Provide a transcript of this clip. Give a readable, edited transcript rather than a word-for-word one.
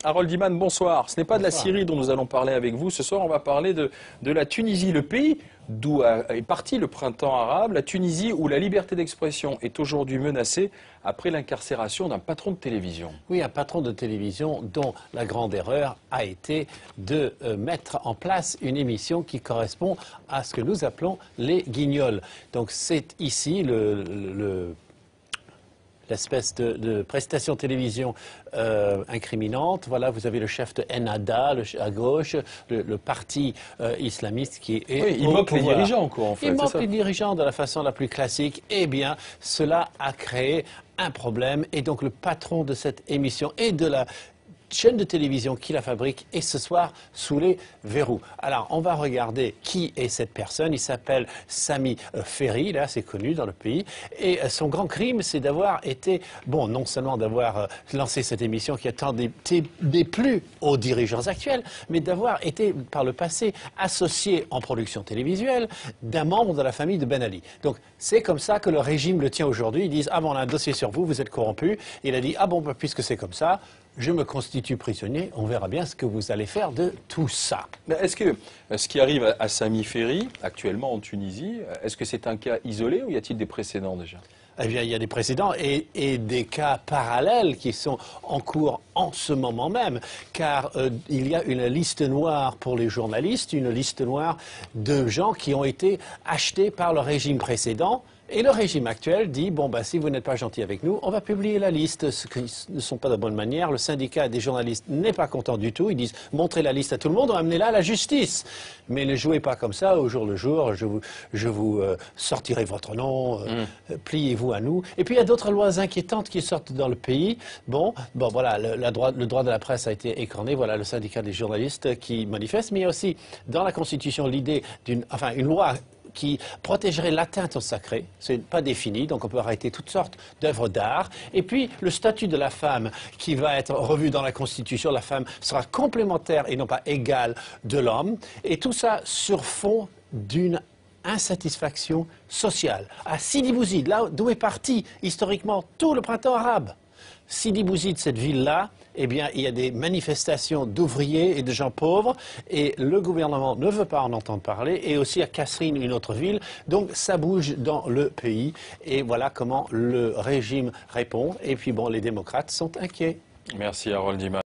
Harold Iman, bonsoir. Ce n'est pas de la Syrie dont nous allons parler avec vous. Ce soir, on va parler de la Tunisie, le pays d'où est parti le printemps arabe, la Tunisie où la liberté d'expression est aujourd'hui menacée après l'incarcération d'un patron de télévision. Oui, un patron de télévision dont la grande erreur a été de mettre en place une émission qui correspond à ce que nous appelons les guignols. Donc c'est ici l'espèce de prestation télévision incriminante. Voilà, vous avez le chef de Ennahda à gauche, le parti islamiste qui est oui, il moque les dirigeants, quoi, en fait. Il moque les dirigeants de la façon la plus classique. Eh bien, cela a créé un problème. Et donc, le patron de cette émission et de la chaîne de télévision qui la fabrique est ce soir sous les verrous. Alors, on va regarder qui est cette personne. Il s'appelle Sami Ferri, là, c'est connu dans le pays. Et son grand crime, c'est d'avoir été, bon, non seulement d'avoir lancé cette émission qui a tant déplu aux dirigeants actuels, mais d'avoir été, par le passé, associé en production télévisuelle d'un membre de la famille de Ben Ali. Donc, c'est comme ça que le régime le tient aujourd'hui. Ils disent, ah bon, on a un dossier sur vous, vous êtes corrompu. Il a dit, ah bon, bah, puisque c'est comme ça, je me constitue prisonnier, on verra bien ce que vous allez faire de tout ça. Mais est-ce que ce qui arrive à Sami Ferri, actuellement en Tunisie, est-ce que c'est un cas isolé ou y a-t-il des précédents déjà? Eh bien, il y a des précédents et des cas parallèles qui sont en cours en ce moment même, car il y a une liste noire pour les journalistes, une liste noire de gens qui ont été achetés par le régime précédent. Et le régime actuel dit, bon, ben, si vous n'êtes pas gentil avec nous, on va publier la liste, ce qui ne sont pas de bonne manière. Le syndicat des journalistes n'est pas content du tout. Ils disent, montrez la liste à tout le monde, amenez-la à la justice. Mais ne jouez pas comme ça, au jour le jour, je vous sortirai votre nom, pliez-vous à nous. Et puis il y a d'autres lois inquiétantes qui sortent dans le pays. Bon, voilà, le droit de la presse a été écorné, voilà le syndicat des journalistes qui manifeste, mais il y a aussi dans la Constitution l'idée une loi qui protégerait l'atteinte au sacré, c'est pas défini, donc on peut arrêter toutes sortes d'œuvres d'art. Et puis le statut de la femme qui va être revu dans la Constitution, la femme sera complémentaire et non pas égale de l'homme. Et tout ça sur fond d'une insatisfaction sociale. À Sidi Bouzid, là d'où est parti historiquement tout le printemps arabe. Sidi Bouzid, cette ville-là, eh bien, il y a des manifestations d'ouvriers et de gens pauvres et le gouvernement ne veut pas en entendre parler. Et aussi à Kasserine, une autre ville. Donc, ça bouge dans le pays. Et voilà comment le régime répond. Et puis, bon, les démocrates sont inquiets. Merci, Harold Iman.